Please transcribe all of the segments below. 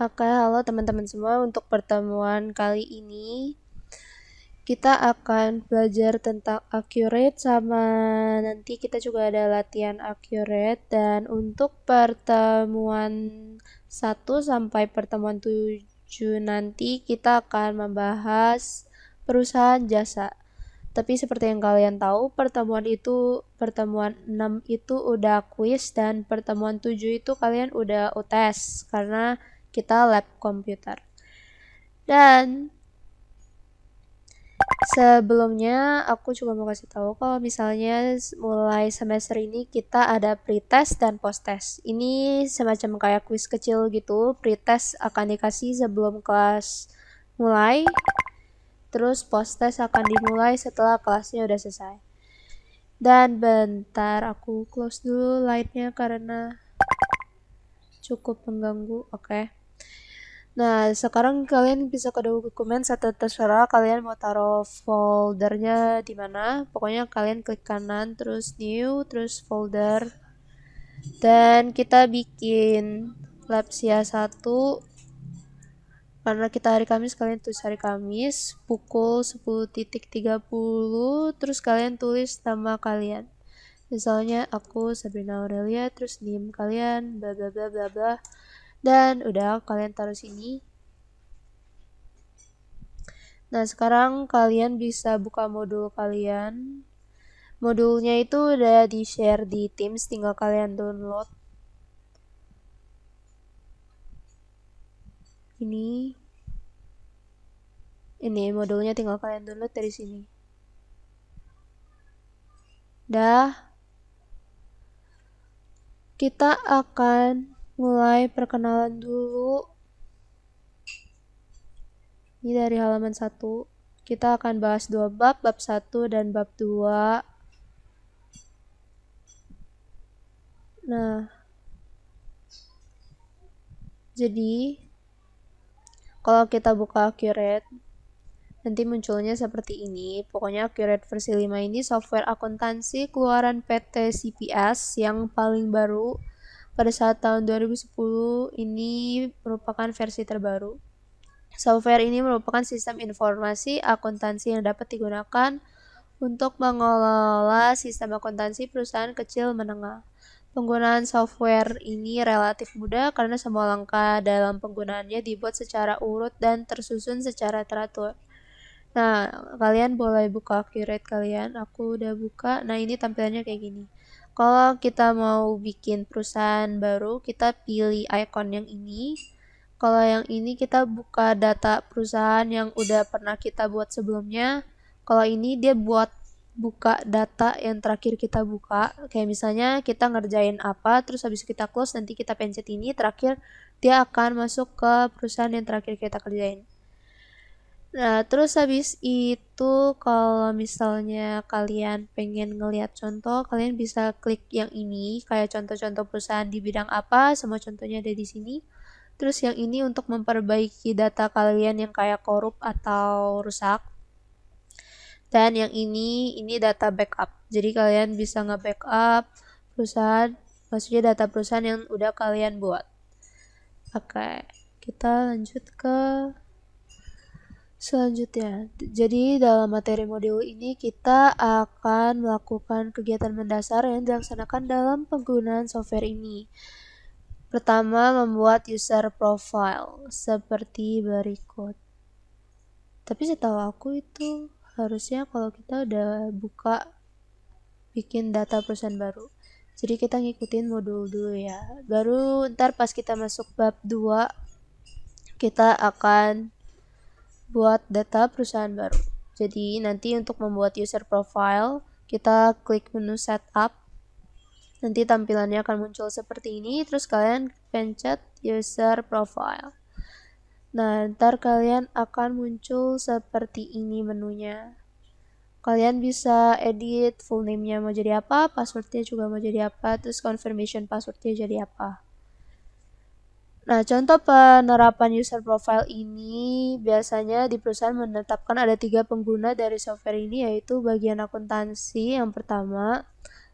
Oke, halo teman-teman semua. Untuk pertemuan kali ini, kita akan belajar tentang accurate sama nanti kita juga ada latihan accurate. Dan untuk pertemuan 1 sampai pertemuan 7 nanti kita akan membahas perusahaan jasa. Tapi seperti yang kalian tahu, pertemuan 6 itu udah quiz dan pertemuan 7 itu kalian udah UTS karena kita lab komputer. Dan sebelumnya aku juga mau kasih tahu kalau misalnya mulai semester ini kita ada pretest dan posttest. Ini semacam kayak quiz kecil gitu. Pretest akan dikasih sebelum kelas mulai. Terus posttest akan dimulai setelah kelasnya udah selesai. Dan bentar aku close dulu lightnya karena cukup mengganggu. Oke. Nah, sekarang kalian bisa ke dokumen atau terserah kalian mau taruh foldernya di mana. Pokoknya kalian klik kanan, terus new, terus folder. Dan kita bikin Labsia 1 karena kita hari Kamis, kalian tulis hari Kamis pukul 10.30, terus kalian tulis nama kalian. Misalnya aku Sabrina Aurelia, terus NIM kalian bla bla bla bla bla. Dan udah kalian taruh sini. Nah, sekarang kalian bisa buka modul kalian. Modulnya itu udah di-share di Teams, tinggal kalian download. Ini modulnya tinggal kalian download dari sini. Dah. Kita akan mulai perkenalan dulu. Ini dari halaman 1. Kita akan bahas 2 bab 1 dan bab 2. Nah, jadi kalau kita buka Accurate, nanti munculnya seperti ini. Pokoknya Accurate versi 5 ini software akuntansi keluaran PT CPS yang paling baru pada saat tahun 2010. Ini merupakan versi terbaru. Software ini merupakan sistem informasi akuntansi yang dapat digunakan untuk mengelola sistem akuntansi perusahaan kecil menengah. Penggunaan software ini relatif mudah karena semua langkah dalam penggunaannya dibuat secara urut dan tersusun secara teratur. Nah, kalian boleh buka Accurate kalian. Aku udah buka. Nah, ini tampilannya kayak gini. Kalau kita mau bikin perusahaan baru, kita pilih icon yang ini. Kalau yang ini kita buka data perusahaan yang udah pernah kita buat sebelumnya. Kalau ini dia buat buka data yang terakhir kita buka. Kayak misalnya kita ngerjain apa, terus habis kita close, nanti kita pencet ini, terakhir dia akan masuk ke perusahaan yang terakhir kita kerjain. Nah, terus habis itu kalau misalnya kalian pengen ngeliat contoh, kalian bisa klik yang ini, kayak contoh-contoh perusahaan di bidang apa, semua contohnya ada di sini. Terus yang ini untuk memperbaiki data kalian yang kayak korup atau rusak. Dan yang ini data backup. Jadi kalian bisa nge-backup perusahaan, maksudnya data perusahaan yang udah kalian buat. Oke, kita lanjut ke selanjutnya. Jadi dalam materi modul ini kita akan melakukan kegiatan mendasar yang dilaksanakan dalam penggunaan software ini. Pertama, membuat user profile seperti berikut. Tapi setahu aku itu harusnya kalau kita udah buka bikin data perusahaan baru. Jadi kita ngikutin modul dulu ya. Baru ntar pas kita masuk bab 2 kita akan buat data perusahaan baru. Jadi nanti untuk membuat user profile, kita klik menu setup. Nanti tampilannya akan muncul seperti ini, terus kalian pencet user profile. Nah, ntar kalian akan muncul seperti ini menunya. Kalian bisa edit full name-nya mau jadi apa, password-nya juga mau jadi apa, terus confirmation password-nya jadi apa. Nah, contoh penerapan user profile ini biasanya di perusahaan menetapkan ada 3 pengguna dari software ini, yaitu bagian akuntansi yang pertama.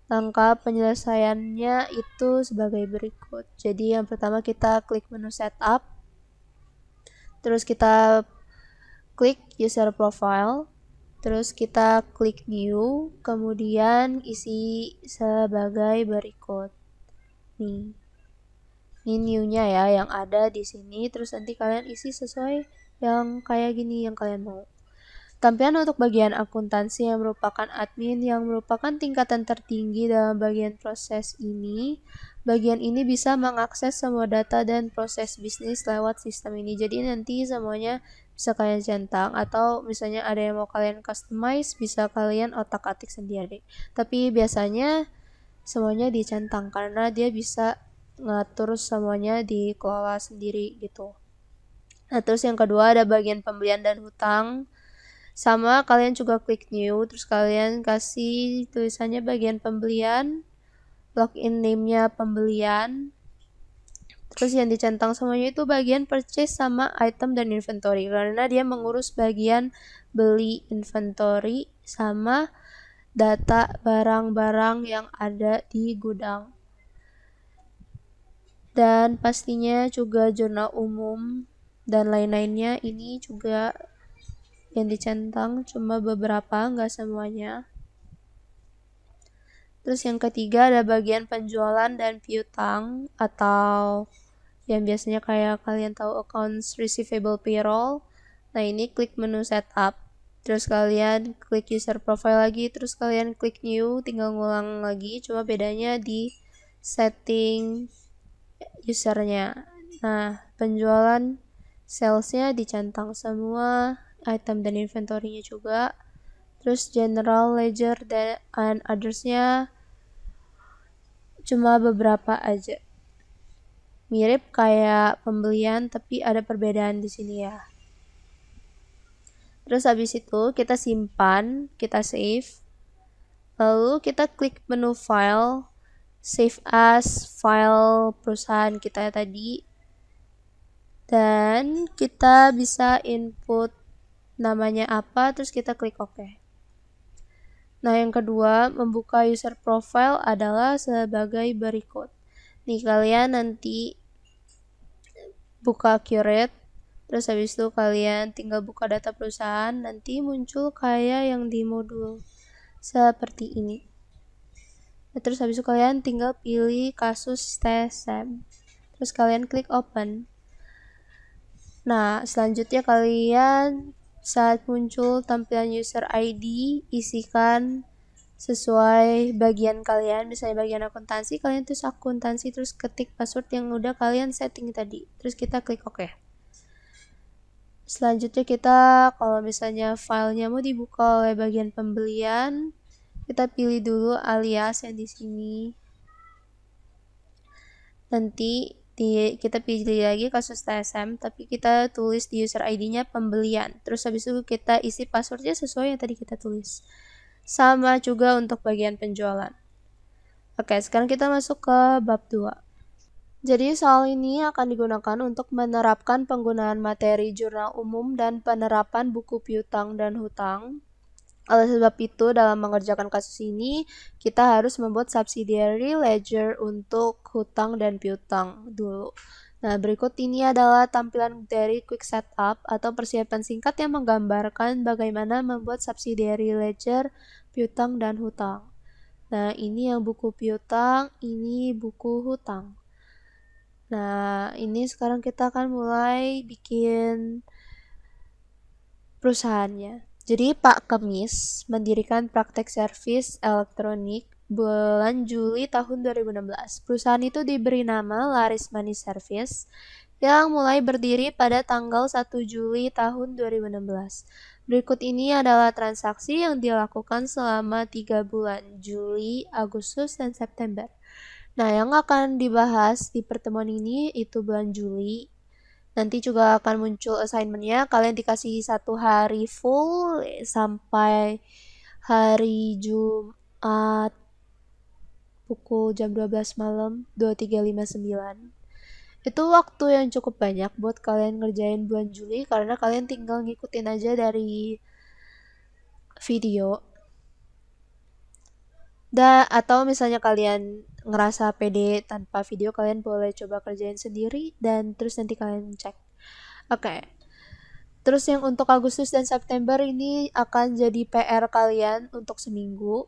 Langkah penyelesaiannya itu sebagai berikut. Jadi yang pertama kita klik menu setup. terus kita klik user profile, terus kita klik new, kemudian isi sebagai berikut. Nih. Ini new-nya ya yang ada di sini, terus nanti kalian isi sesuai yang kayak gini yang kalian mau. Tampilan untuk bagian akuntansi yang merupakan admin yang merupakan tingkatan tertinggi dalam bagian proses ini. Bagian ini bisa mengakses semua data dan proses bisnis lewat sistem ini. Jadi nanti semuanya bisa kalian centang, atau misalnya ada yang mau kalian customize, bisa kalian otak-atik sendiri. Tapi biasanya semuanya dicentang karena dia bisa ngatur semuanya dikelola sendiri gitu. Nah, terus yang kedua ada bagian pembelian dan hutang. Sama, kalian juga klik new, terus kalian kasih tulisannya bagian pembelian, login name-nya pembelian. Terus yang dicentang semuanya itu bagian purchase sama item dan inventory, karena dia mengurus bagian beli, inventory, sama data barang-barang yang ada di gudang. Dan pastinya juga jurnal umum dan lain-lainnya ini juga yang dicentang, cuma beberapa, nggak semuanya. Terus yang ketiga ada bagian penjualan dan piutang, atau yang biasanya kayak kalian tahu accounts receivable payroll. Nah, ini klik menu setup, terus kalian klik user profile lagi, terus kalian klik new, tinggal ngulang lagi, cuma bedanya di setting usernya. Nah, penjualan salesnya dicentang semua, item dan inventory-nya juga. Terus general ledger dan others-nya cuma beberapa aja. Mirip kayak pembelian tapi ada perbedaan di sini ya. Terus habis itu kita simpan, kita save. Lalu kita klik menu file, save as file perusahaan kita tadi, dan kita bisa input namanya apa, terus kita klik OK. Nah, yang kedua, membuka user profile adalah sebagai berikut. Nih, kalian nanti buka Curate, terus habis itu kalian tinggal buka data perusahaan, nanti muncul kayak yang di modul seperti ini. Terus habis itu kalian tinggal pilih kasus TSM, terus kalian klik open. Nah, selanjutnya kalian saat muncul tampilan user ID, isikan sesuai bagian kalian. Misalnya bagian akuntansi, kalian tulis akuntansi, terus ketik password yang udah kalian setting tadi, terus kita klik OK. Selanjutnya kita, kalau misalnya filenya mau dibuka oleh bagian pembelian, kita pilih dulu alias yang di sini. Nanti kita pilih lagi kasus TSM, tapi kita tulis di user ID-nya pembelian. Terus habis itu kita isi passwordnya sesuai yang tadi kita tulis. Sama juga untuk bagian penjualan. Oke, sekarang kita masuk ke bab 2. Jadi soal ini akan digunakan untuk menerapkan penggunaan materi jurnal umum dan penerapan buku piutang dan hutang. Oleh sebab itu, dalam mengerjakan kasus ini, kita harus membuat subsidiary ledger untuk hutang dan piutang dulu. Nah, berikut ini adalah tampilan dari quick setup atau persiapan singkat yang menggambarkan bagaimana membuat subsidiary ledger piutang dan hutang. Nah, ini yang buku piutang, ini buku hutang. Nah, ini sekarang kita akan mulai bikin perusahaannya. Jadi Pak Kemis mendirikan praktek servis elektronik bulan Juli tahun 2016. Perusahaan itu diberi nama Laris Money Service yang mulai berdiri pada tanggal 1 Juli tahun 2016. Berikut ini adalah transaksi yang dilakukan selama 3 bulan, Juli, Agustus, dan September. Nah, yang akan dibahas di pertemuan ini itu bulan Juli. Nanti juga akan muncul assignment-nya. Kalian dikasih 1 hari full sampai hari Jumat pukul jam 12 malam 23.59. Itu waktu yang cukup banyak buat kalian ngerjain bulan Juli, karena kalian tinggal ngikutin aja dari video. Atau misalnya kalian ngerasa pede tanpa video, kalian boleh coba kerjain sendiri dan terus nanti kalian cek. Oke. Terus yang untuk Agustus dan September ini akan jadi PR kalian untuk seminggu.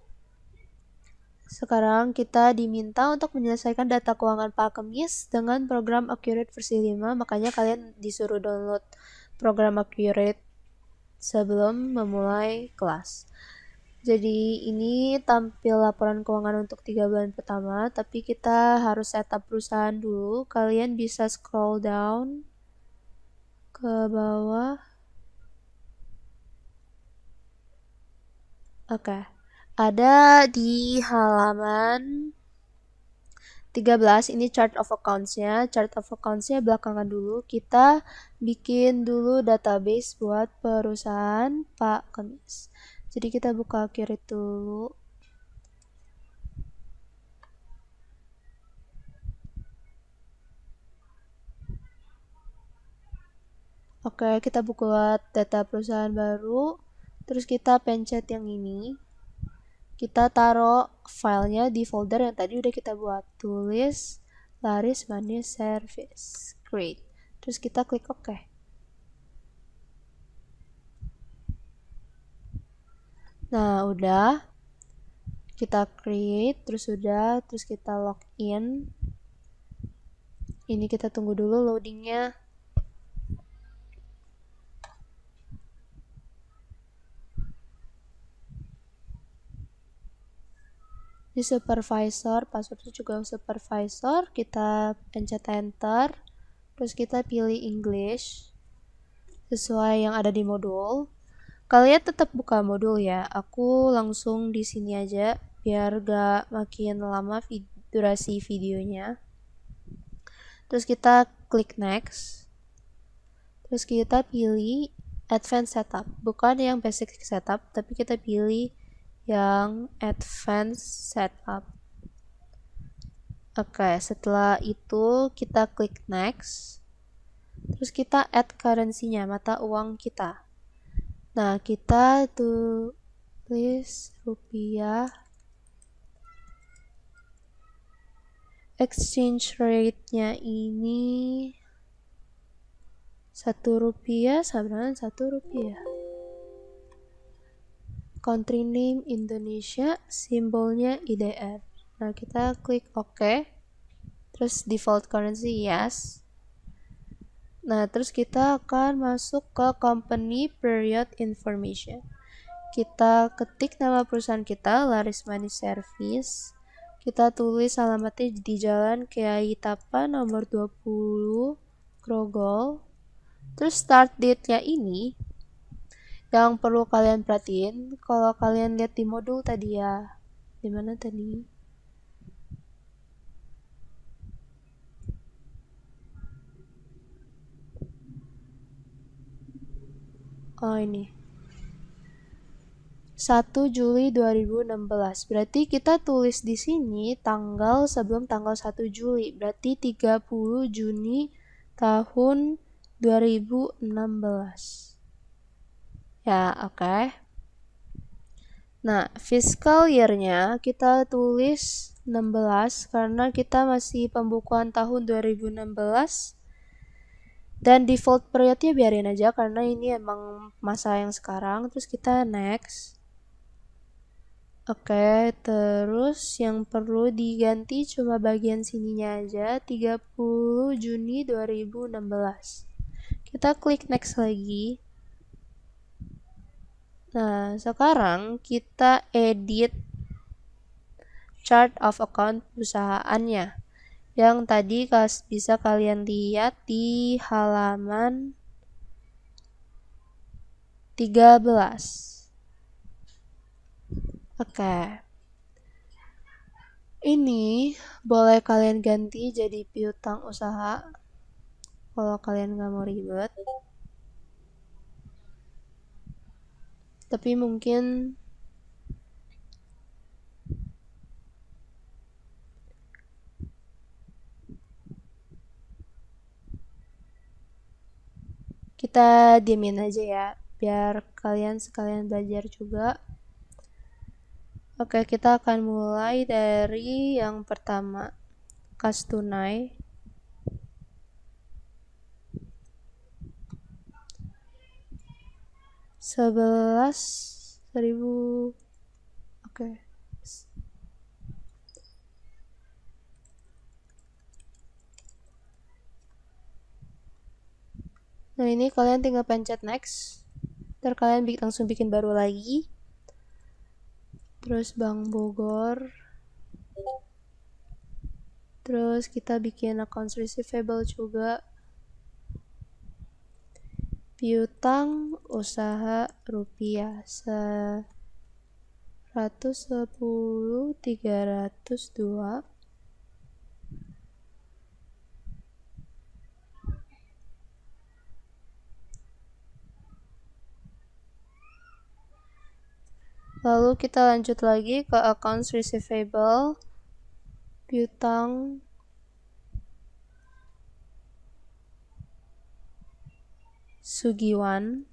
Sekarang kita diminta untuk menyelesaikan data keuangan Pak Kemis dengan program Accurate versi 5, makanya kalian disuruh download program Accurate sebelum memulai kelas. Jadi ini tampil laporan keuangan untuk 3 bulan pertama, tapi kita harus setup perusahaan dulu. Kalian bisa scroll down ke bawah. Oke. Ada di halaman 13 ini chart of accounts-nya. Chart of accounts-nya belakangan dulu. Kita bikin dulu database buat perusahaan Pak Kemis. Jadi kita buka Accurate dulu. Oke, kita buat data perusahaan baru. Terus kita pencet yang ini. Kita taruh filenya di folder yang tadi udah kita buat. Tulis Laris Manis Service. Great. Terus kita klik OK. Nah, udah. Kita create, terus kita login. Ini kita tunggu dulu loadingnya. Di supervisor, passwordnya juga supervisor, kita pencet enter, terus kita pilih English sesuai yang ada di modul. Kalian tetap buka modul ya, aku langsung di sini aja biar gak makin lama durasi videonya. Terus kita klik next, terus kita pilih advanced setup, bukan yang basic setup, tapi kita pilih yang advanced setup. Oke, setelah itu kita klik next. Terus kita add currency-nya, mata uang kita. Nah, kita tulis rupiah. Exchange rate-nya ini 1 rupiah sama dengan 1 rupiah. Country name Indonesia, simbolnya IDR. Nah, kita klik OK. Terus default currency yes. Nah, terus kita akan masuk ke company period information. Kita ketik nama perusahaan kita, Laris Manis Service. Kita tulis alamatnya di Jalan Kiai Tapa nomor 20, Grogol. Terus start date-nya ini yang perlu kalian perhatiin, kalau kalian lihat di modul tadi ya, di mana tadi? Oh ini. 1 Juli 2016. Berarti kita tulis di sini tanggal sebelum tanggal 1 Juli. Berarti 30 Juni tahun 2016. Ya, oke. Nah, fiscal year-nya kita tulis 16 karena kita masih pembukuan tahun 2016. Dan default periodnya biarin aja karena ini emang masa yang sekarang. Terus kita next. Oke, terus yang perlu diganti cuma bagian sininya aja, 30 Juni 2016. Kita klik next lagi. Nah, sekarang kita edit chart of account perusahaannya. Yang tadi bisa kalian lihat di halaman 13. Oke. Ini boleh kalian ganti jadi piutang usaha kalau kalian nggak mau ribet. Tapi mungkin kita diemin aja ya, biar kalian sekalian belajar juga. Oke, kita akan mulai dari yang pertama, kas tunai. 11.000. Oke. Nah, ini kalian tinggal pencet next. Ntar kalian langsung bikin baru lagi. Terus Bank Bogor. Terus kita bikin accounts receivable juga. Piutang usaha rupiah 110.302. Lalu kita lanjut lagi ke accounts receivable. Piutang Sugiwan.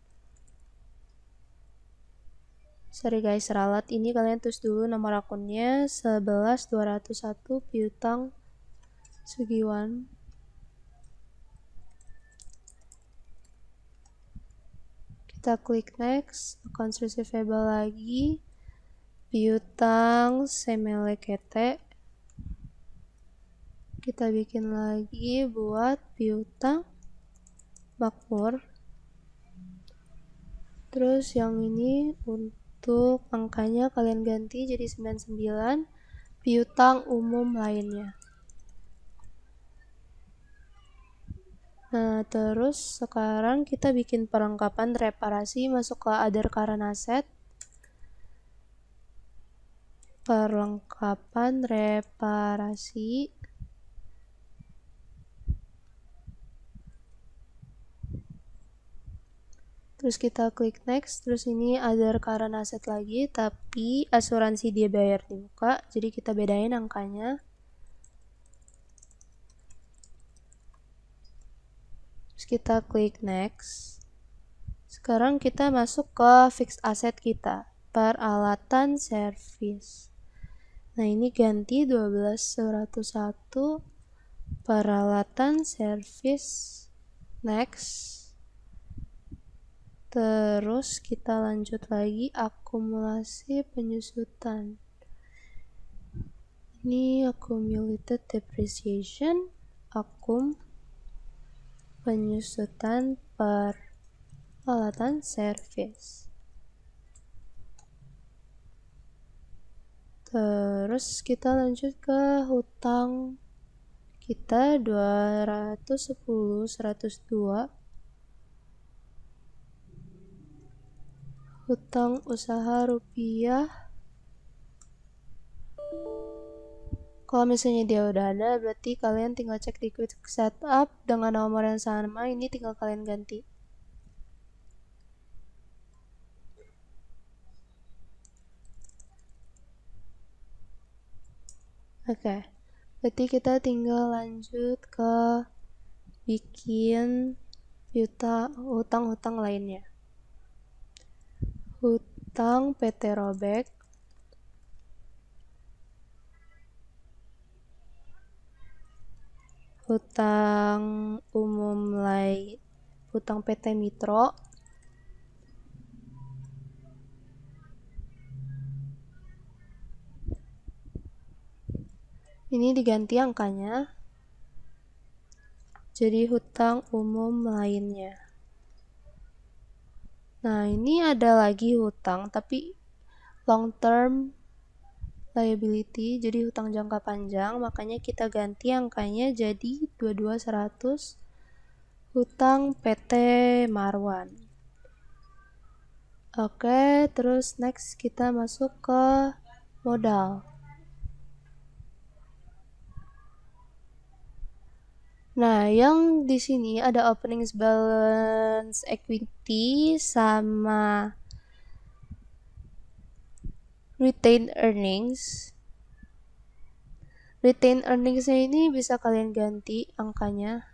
Sorry guys, ralat. Ini kalian tulis dulu nomor akunnya 11201 piutang Sugiwan. Kita klik next, accounts receivable lagi. Piutang Semelekete. Kita bikin lagi buat piutang Makmur. Terus yang ini untuk angkanya kalian ganti jadi 99. Piutang umum lainnya. Nah, terus sekarang kita bikin perlengkapan reparasi, masuk ke other current asset. Perlengkapan reparasi. Terus kita klik next, terus ini other current asset lagi, tapi asuransi dia bayar di muka, jadi kita bedain angkanya. Terus kita klik next. Sekarang kita masuk ke fixed asset kita, peralatan servis. Nah, ini ganti 12.101 peralatan servis. Next. Terus kita lanjut lagi akumulasi penyusutan. Ini accumulated depreciation, akum penyusutan peralatan servis. Terus kita lanjut ke hutang kita 210.102. Hutang usaha rupiah. Kalau misalnya dia udah ada, berarti kalian tinggal cek di quick setup dengan nomor yang sama, ini tinggal kalian ganti. Oke, berarti kita tinggal lanjut ke bikin hutang-hutang lainnya. Hutang PT Robek. Hutang umum lain, hutang PT Mitro. Ini diganti angkanya jadi hutang umum lainnya. Nah, ini ada lagi hutang tapi long term liability, jadi hutang jangka panjang, makanya kita ganti angkanya jadi 22.100 hutang PT Marwan. Oke, terus next kita masuk ke modal. Nah, yang di sini ada opening balance equity sama retained earnings. Retained earningsnya ini bisa kalian ganti angkanya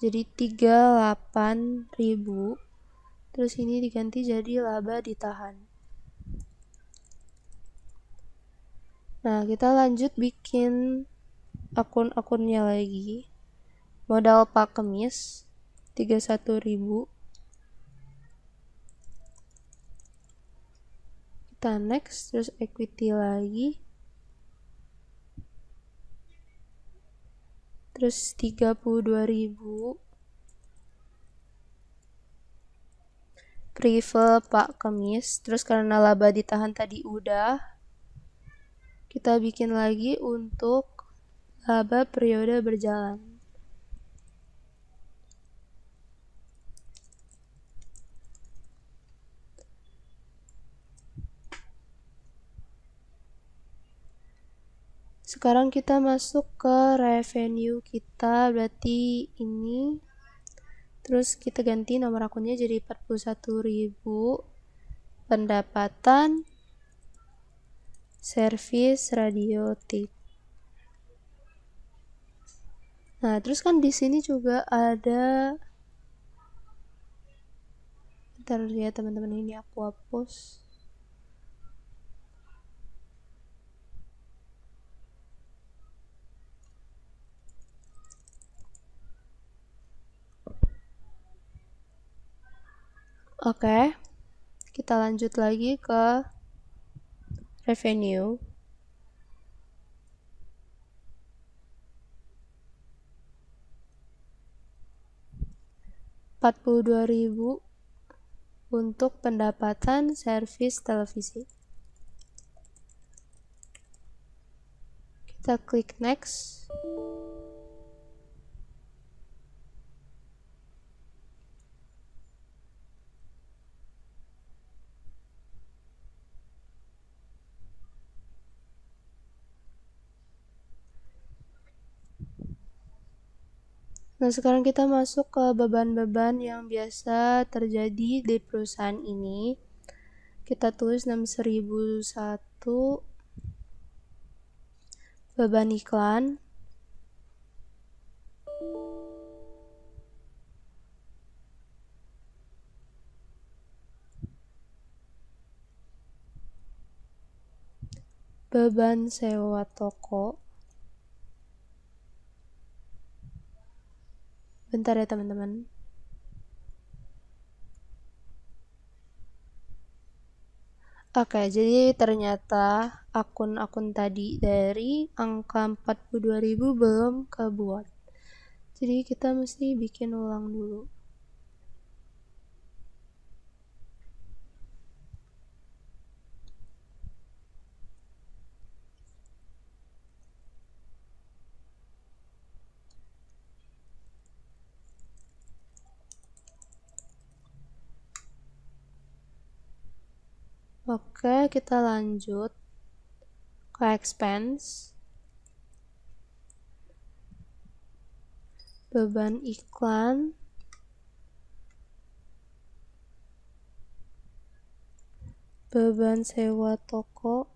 jadi 38.000. Terus ini diganti jadi laba ditahan. Nah, kita lanjut bikin akun-akunnya lagi. Modal Pak Kemis 31.000. Kita next, terus equity lagi. Terus 32.000. Prefer Pak Kemis. Terus karena laba ditahan tadi udah, kita bikin lagi untuk laba periode berjalan. Sekarang kita masuk ke revenue kita, berarti ini. Terus kita ganti nomor akunnya jadi 41.000. Pendapatan service radio tip. Nah, terus kan di sini juga ada, bentar ya teman-teman, ini aku hapus. Oke, kita lanjut lagi ke revenue. $42.000 untuk pendapatan servis televisi. Kita klik next. Nah, sekarang kita masuk ke beban-beban yang biasa terjadi di perusahaan ini. Kita tulis 6.001 beban iklan. Beban sewa toko. Bentar ya teman-teman. Oke, jadi ternyata akun-akun tadi dari angka 42.000 belum kebuat. Jadi kita mesti bikin ulang dulu. Oke, kita lanjut ke expense. Beban iklan. Beban sewa toko.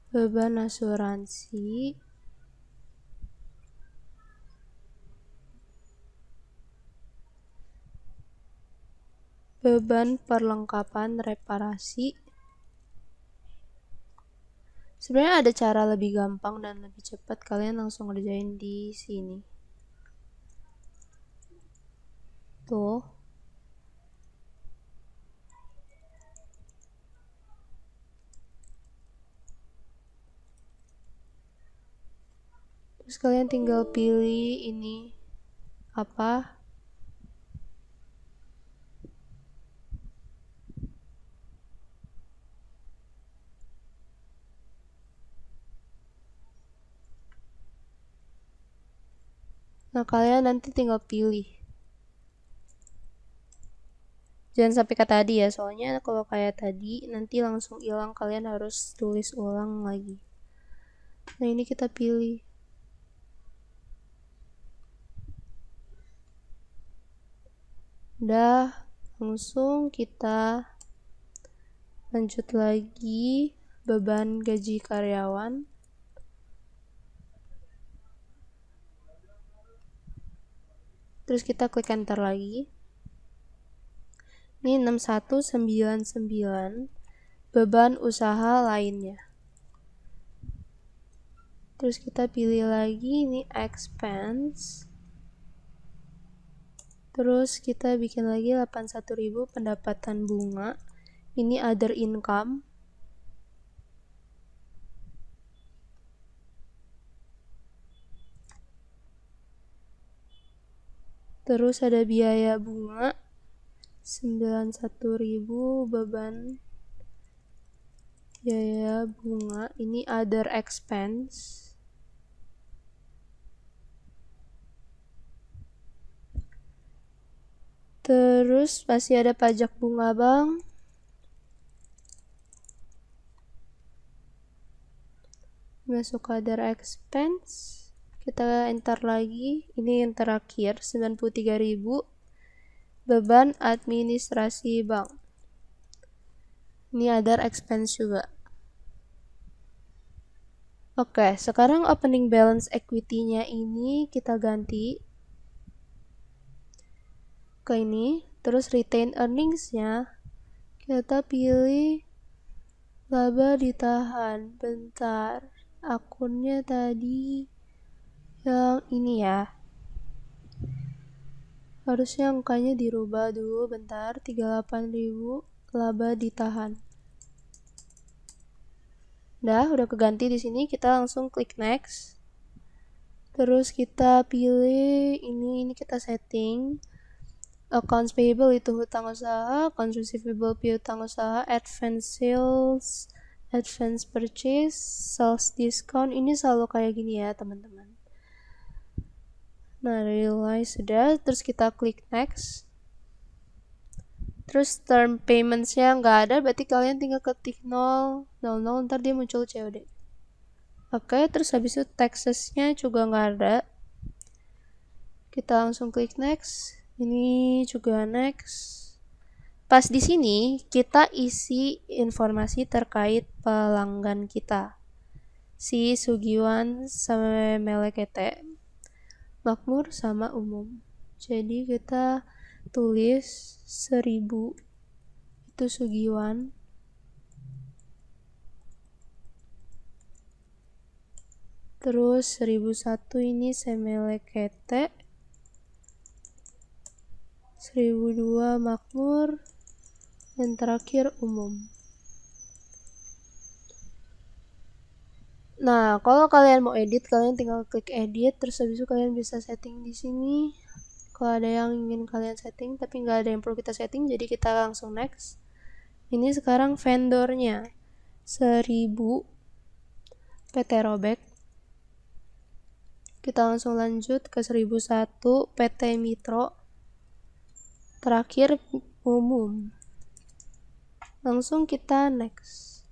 Beban asuransi. Beban perlengkapan reparasi. Sebenarnya ada cara lebih gampang dan lebih cepat, kalian langsung ngerjain di sini. Tuh. Terus kalian tinggal pilih ini apa? Nah, kalian nanti tinggal pilih. Jangan sampai kayak tadi ya, soalnya kalau kayak tadi nanti langsung hilang, kalian harus tulis ulang lagi. Nah, ini kita pilih. Udah, langsung kita lanjut lagi beban gaji karyawan. Terus kita klik enter lagi. Ini 6199 beban usaha lainnya. Terus kita pilih lagi ini expense. Terus kita bikin lagi 81.000 pendapatan bunga. Ini other income. Terus ada biaya bunga 91.000 beban biaya bunga. Ini other expense. Terus pasti ada pajak bunga bank. Masuk other expense. Kita enter lagi. Ini yang terakhir 93.000 beban administrasi bank. Ini other expense juga. Oke, sekarang opening balance equity-nya ini kita ganti ke ini. Terus retain earnings-nya kita pilih laba ditahan. Bentar, akunnya tadi yang ini ya. Harusnya angkanya dirubah dulu, bentar. 38.000 laba ditahan. Udah keganti di sini. Kita langsung klik next. Terus kita pilih ini kita setting. Accounts payable itu hutang usaha, accounts receivable piutang usaha, advance sales, advance purchase, sales discount. Ini selalu kayak gini ya teman-teman. Nah, realize sudah. Terus kita klik next. Terus term payments-nya nggak ada, berarti kalian tinggal ketik 000, ntar dia muncul COD. Oke, terus habis itu taxes-nya juga nggak ada. Kita langsung klik next. Ini juga next. Pas di sini kita isi informasi terkait pelanggan kita. Si Sugiwan sama Melekete, makmur sama umum. Jadi kita tulis 1000 itu Sugiwan. Terus 1001 ini Semelekete. 1002 makmur. Dan terakhir umum. Nah, kalau kalian mau edit, kalian tinggal klik edit. Terus habis itu kalian bisa setting di sini. Kalau ada yang ingin kalian setting, tapi nggak ada yang perlu kita setting, jadi kita langsung next. Ini sekarang vendornya 1000 PT Robek. Kita langsung lanjut ke 1001 PT Mitro. Terakhir umum. Langsung kita next.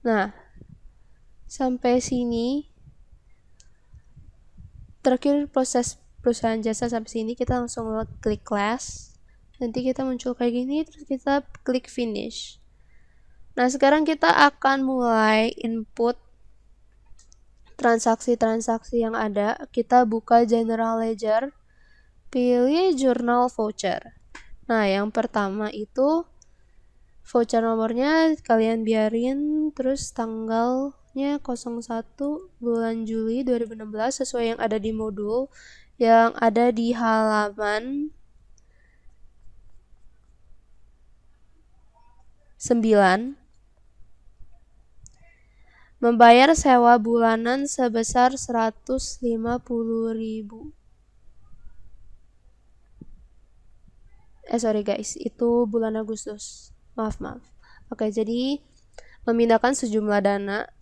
Nah, sampai sini terakhir proses perusahaan jasa sampai sini. Kita langsung klik class. Nanti kita muncul kayak gini, terus kita klik finish. Nah, sekarang kita akan mulai input transaksi-transaksi yang ada. Kita buka general ledger, pilih journal voucher. Nah, yang pertama itu voucher nomornya kalian biarin, terus tanggalnya 01 bulan Juli 2016 sesuai yang ada di modul, yang ada di halaman 9. Membayar sewa bulanan sebesar 150.000. Sorry guys, itu bulan Agustus. Maaf. Oke, jadi memindahkan sejumlah dana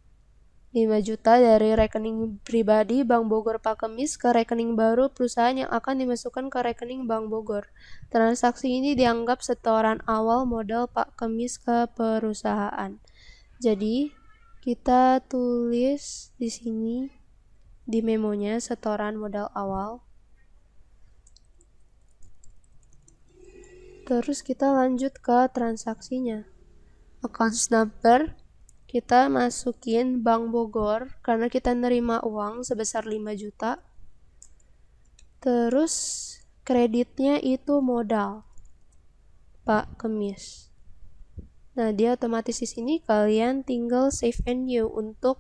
5 juta dari rekening pribadi Bank Bogor Pak Kemis ke rekening baru perusahaan yang akan dimasukkan ke rekening Bank Bogor. Transaksi ini dianggap setoran awal modal Pak Kemis ke perusahaan. Jadi, kita tulis di sini di memonya setoran modal awal. Terus kita lanjut ke transaksinya. Accounts number kita masukin Bank Bogor karena kita nerima uang sebesar 5 juta. Terus kreditnya itu modal Pak Kemis. Nah, dia otomatis di sini kalian tinggal save and new untuk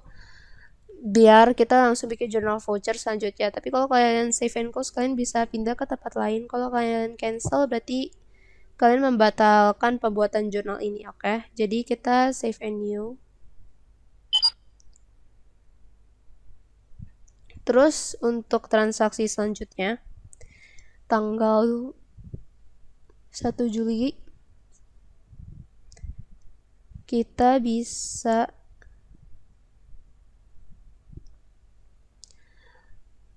biar kita langsung bikin journal voucher selanjutnya. Tapi kalau kalian save and close, kalian bisa pindah ke tempat lain. Kalau kalian cancel, berarti kalian membatalkan pembuatan jurnal ini, oke? Jadi kita save and new. Terus untuk transaksi selanjutnya, tanggal 1 Juli, kita bisa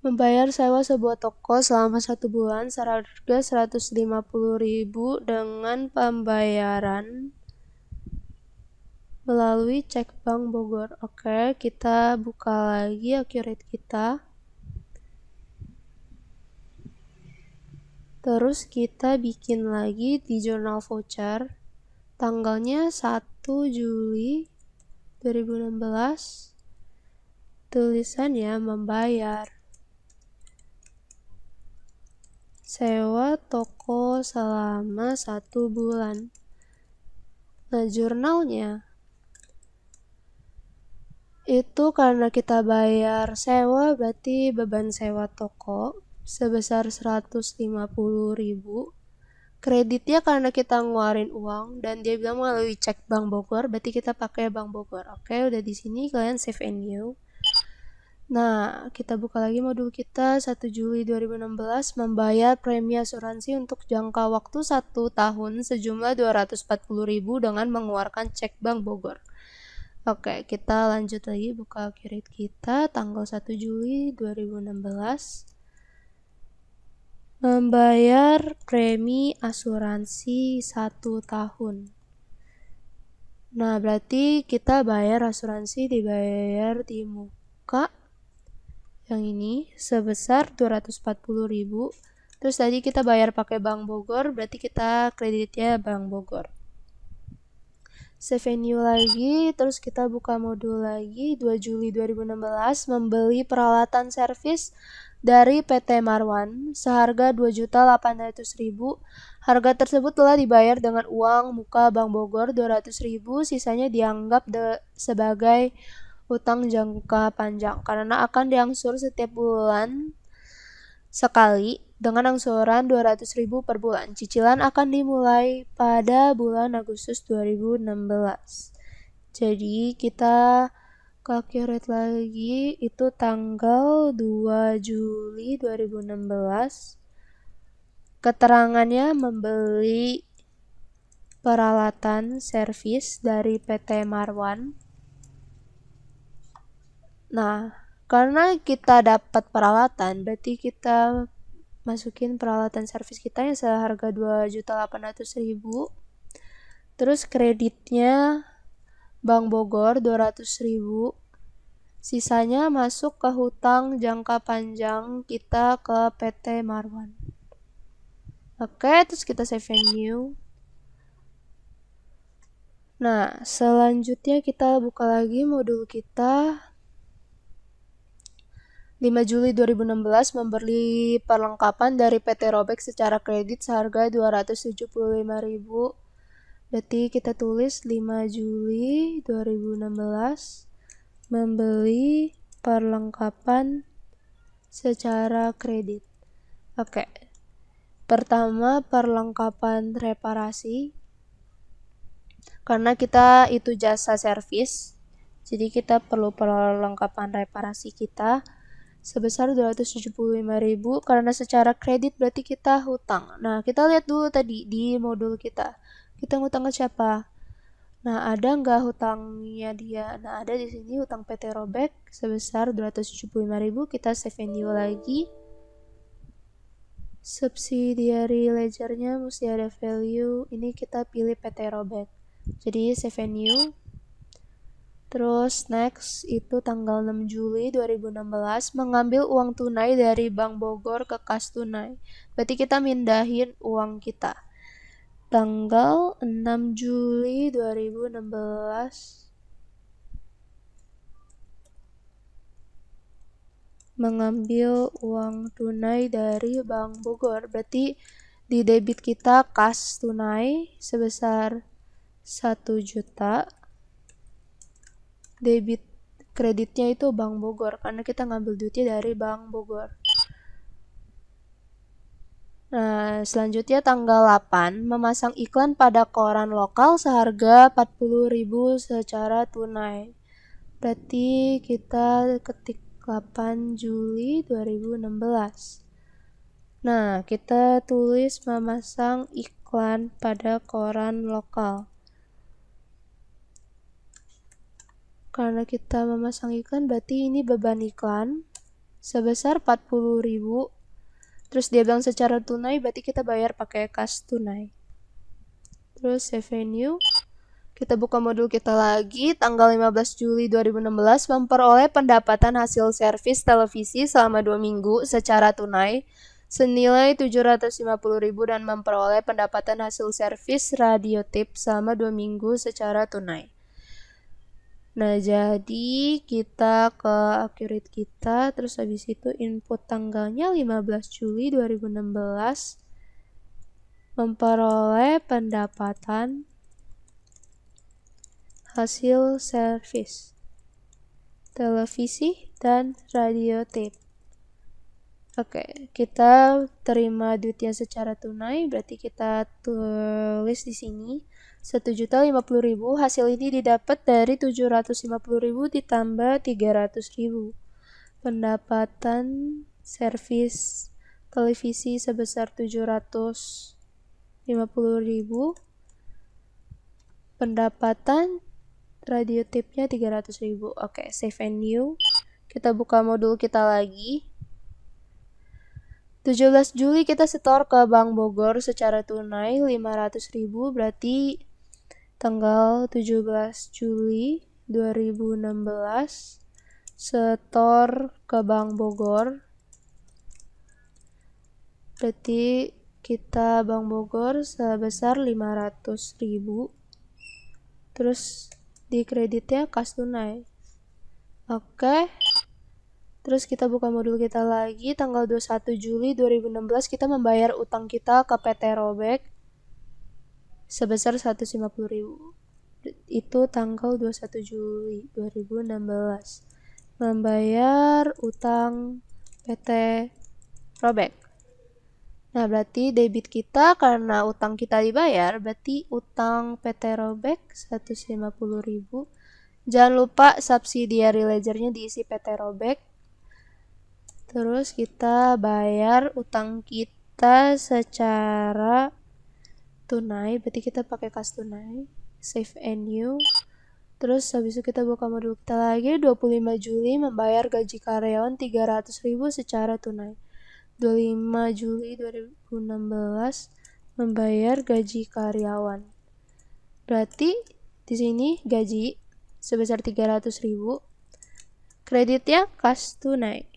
membayar sewa sebuah toko selama 1 bulan seharga 150.000 dengan pembayaran melalui cek bank Bogor. Oke, kita buka lagi Accurate kita. Terus kita bikin lagi di jurnal voucher. Tanggalnya 1 Juli 2016. Tulisannya membayar sewa toko selama 1 bulan. Nah, jurnalnya itu karena kita bayar sewa, berarti beban sewa toko sebesar 150.000. Kreditnya karena kita ngeluarin uang dan dia bilang melalui cek Bank Bogor, berarti kita pakai Bank Bogor. Oke, udah di sini kalian save and new. Nah, kita buka lagi modul kita 1 Juli 2016 membayar premi asuransi untuk jangka waktu 1 tahun sejumlah 240.000 dengan mengeluarkan cek Bank Bogor. Oke, kita lanjut lagi buka Accurate kita tanggal 1 Juli 2016. Membayar premi asuransi 1 tahun. Nah, berarti kita bayar asuransi dibayar di muka yang ini sebesar 240.000. Terus tadi kita bayar pakai Bank Bogor, berarti kita kreditnya Bank Bogor. Save and new lagi, terus kita buka modul lagi 2 Juli 2016 membeli peralatan servis dari PT Marwan seharga 2.800.000. Harga tersebut telah dibayar dengan uang muka Bank Bogor 200.000, sisanya dianggap sebagai utang jangka panjang karena akan diangsur setiap bulan sekali dengan angsuran 200.000 per bulan. Cicilan akan dimulai pada bulan Agustus 2016. Jadi kita calculate lagi, itu tanggal 2 Juli 2016. Keterangannya membeli peralatan servis dari PT Marwan. Nah, karena kita dapat peralatan, berarti kita masukin peralatan servis kita yang seharga 2.800.000. Terus kreditnya Bank Bogor 200.000. Sisanya masuk ke hutang jangka panjang kita ke PT Marwan. Oke, terus kita save and new. Nah, selanjutnya kita buka lagi modul kita 5 Juli 2016 membeli perlengkapan dari PT Robek secara kredit seharga 275.000. Berarti kita tulis 5 Juli 2016 membeli perlengkapan secara kredit. Oke. Pertama, perlengkapan reparasi. Karena kita itu jasa servis, jadi kita perlu perlengkapan reparasi kita sebesar 275.000 karena secara kredit berarti kita hutang. Nah, kita lihat dulu tadi di modul kita. Kita ngutang ke siapa? Nah, ada nggak hutangnya dia? Nah, ada di sini hutang PT Robek sebesar 275.000. Kita save and new lagi. Subsidiary ledgernya mesti ada value. Ini kita pilih PT Robek. Jadi save and new. Terus next itu tanggal 6 Juli 2016 mengambil uang tunai dari Bank Bogor ke kas tunai. Berarti kita mindahin uang kita. Tanggal 6 Juli 2016 mengambil uang tunai dari Bank Bogor. Berarti di debit kita kas tunai sebesar 1 juta. Debit kreditnya itu Bank Bogor karena kita ngambil duitnya dari Bank Bogor. Nah, selanjutnya tanggal 8 memasang iklan pada koran lokal seharga 40.000 secara tunai. Berarti kita ketik 8 Juli 2016. Nah, kita tulis memasang iklan pada koran lokal. Karena kita memasang iklan, berarti ini beban iklan sebesar 40.000. Terus dia bilang secara tunai, berarti kita bayar pakai kas tunai. Terus save new. Kita buka modul kita lagi, tanggal 15 Juli 2016, memperoleh pendapatan hasil servis televisi selama 2 minggu secara tunai senilai 750.000 dan memperoleh pendapatan hasil servis radio tip selama 2 minggu secara tunai. Nah, jadi kita ke accurate kita, terus habis itu input tanggalnya 15 Juli 2016, memperoleh pendapatan hasil servis televisi dan radio tape. Oke, kita terima duitnya secara tunai, berarti kita tulis di sini 1.050.000. Hasil ini didapat dari 750.000 ditambah 300.000. Pendapatan servis televisi sebesar 750.000. Pendapatan radio tipnya 300.000. Oke, save and new. Kita buka modul kita lagi. 17 Juli kita setor ke Bank Bogor secara tunai 500.000, berarti tanggal 17 Juli 2016 setor ke Bank Bogor. Berarti kita Bank Bogor sebesar 500.000. Terus di kreditnya kas tunai. Oke. Terus kita buka modul kita lagi, tanggal 21 Juli 2016 kita membayar utang kita ke PT Robek sebesar 150.000. Itu tanggal 21 Juli 2016. Membayar utang PT Robek. Nah, berarti debit kita karena utang kita dibayar, berarti utang PT Robek 150.000. Jangan lupa subsidiary ledgernya diisi PT Robek. Terus kita bayar utang kita secara tunai, berarti kita pakai kas tunai. Save and new. Terus habis itu kita buka modul kita lagi, 25 Juli membayar gaji karyawan 300.000 secara tunai. 25 Juli 2016 membayar gaji karyawan. Berarti di sini gaji sebesar 300.000. Kreditnya kas tunai.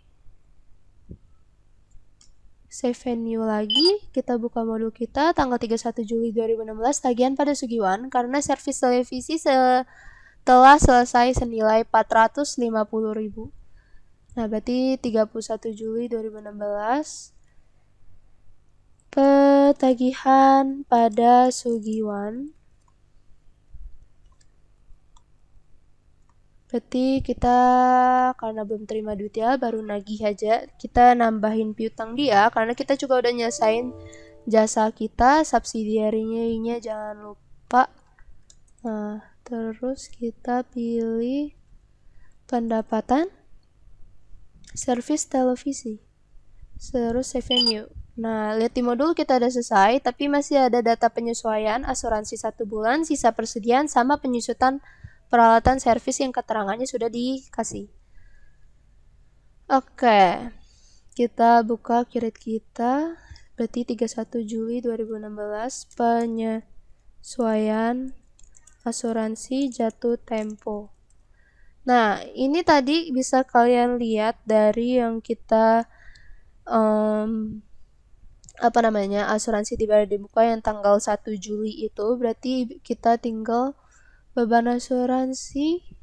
Save and new lagi, kita buka modul kita tanggal 31 Juli 2016, tagihan pada Sugiwan karena servis televisi telah selesai senilai 450.000. Nah, berarti 31 Juli 2016 petagihan pada Sugiwan. Berarti kita karena belum terima duit ya, baru nagih aja. Kita nambahin piutang dia karena kita juga udah nyesain jasa kita, subsidiary-nya jangan lupa. Nah, terus kita pilih pendapatan servis televisi. Terus save new. Nah, lihat di modul kita udah selesai, tapi masih ada data penyesuaian, asuransi 1 bulan, sisa persediaan, sama penyusutan peralatan servis yang keterangannya sudah dikasih. Oke, kita buka kirit kita, berarti 31 Juli 2016, penyesuaian asuransi jatuh tempo. Nah, ini tadi bisa kalian lihat dari yang kita asuransi dibayar di muka yang tanggal 1 Juli itu, berarti kita tinggal beban asuransi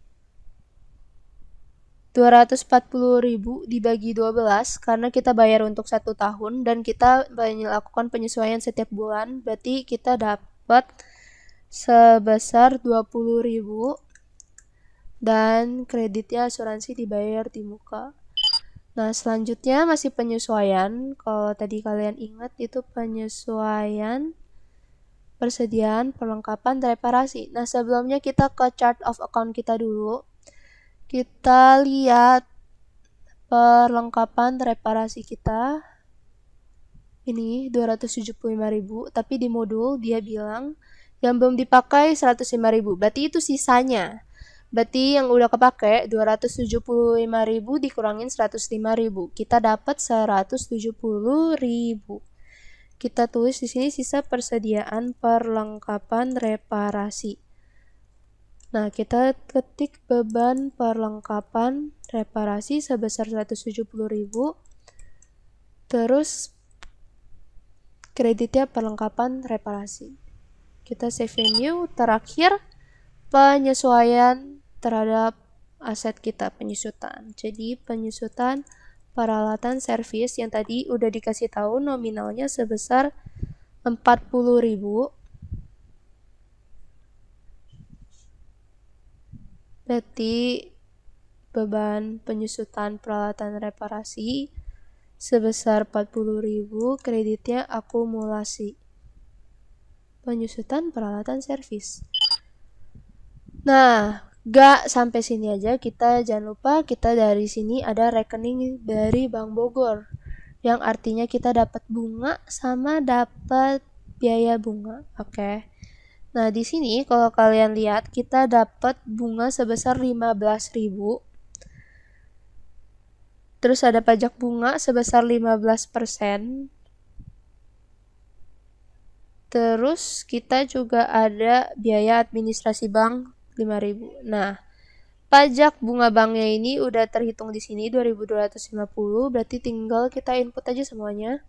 240.000 dibagi 12 karena kita bayar untuk 1 tahun dan kita melakukan penyesuaian setiap bulan, berarti kita dapat sebesar 20.000 dan kreditnya asuransi dibayar di muka. Nah, selanjutnya masih penyesuaian. Kalau tadi kalian ingat itu penyesuaian persediaan, perlengkapan, reparasi. Nah, sebelumnya kita ke chart of account kita dulu. Kita lihat perlengkapan reparasi kita. Ini 275.000, tapi di modul dia bilang yang belum dipakai 105.000. Berarti itu sisanya. Berarti yang udah kepake 275.000 dikurangin 105.000. Kita dapat 170.000. Kita tulis di sini sisa persediaan perlengkapan reparasi. Nah, kita ketik beban perlengkapan reparasi sebesar 170.000. Terus kreditnya perlengkapan reparasi. Kita save menu. Terakhir penyesuaian terhadap aset kita, penyusutan. Jadi penyusutan peralatan servis yang tadi udah dikasih tahu nominalnya sebesar 40.000. Berarti beban penyusutan peralatan reparasi sebesar 40.000, kreditnya akumulasi penyusutan peralatan servis. Nah, gak sampai sini aja, kita jangan lupa kita dari sini ada rekening dari Bank Bogor, yang artinya kita dapat bunga sama dapat biaya bunga. Oke. Nah, di sini kalau kalian lihat kita dapat bunga sebesar 15.000. Terus ada pajak bunga sebesar 15%. Terus kita juga ada biaya administrasi bank 5.000. Nah, pajak bunga banknya ini udah terhitung di sini 2.250, berarti tinggal kita input aja semuanya.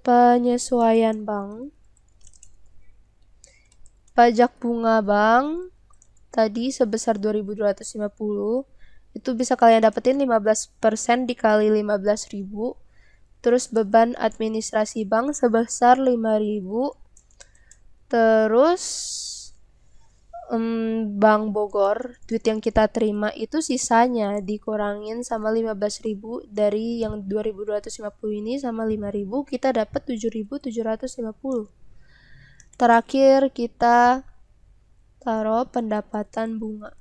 Penyesuaian bank. Pajak bunga bank tadi sebesar 2.250. Itu bisa kalian dapetin 15% dikali 15.000. Terus beban administrasi bank sebesar 5.000. Terus Bank Bogor, duit yang kita terima itu sisanya dikurangin sama 15.000 dari yang 2.250 ini sama 5.000, kita dapat 7.750. Terakhir kita taruh pendapatan bunga.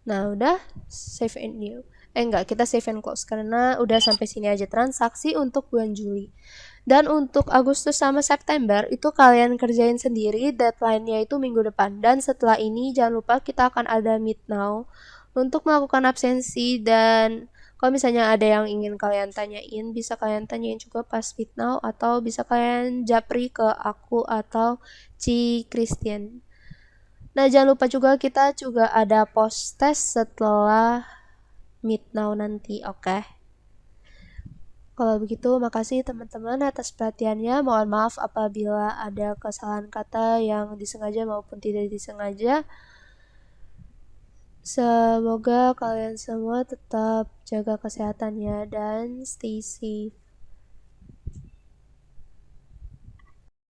Nah, udah save and new. Enggak, kita save and close karena udah sampai sini aja transaksi untuk bulan Juli. Dan untuk Agustus sama September itu kalian kerjain sendiri, deadline-nya itu minggu depan. Dan setelah ini jangan lupa kita akan ada Meet Now untuk melakukan absensi, dan kalau misalnya ada yang ingin kalian tanyain, bisa kalian tanyain juga pas Meet Now, atau bisa kalian japri ke aku atau Ci Christian. Nah, jangan lupa juga kita juga ada post test setelah Meet Now nanti, oke? Kalau begitu, makasih teman-teman atas perhatiannya. Mohon maaf apabila ada kesalahan kata yang disengaja maupun tidak disengaja. Semoga kalian semua tetap jaga kesehatannya dan stay safe.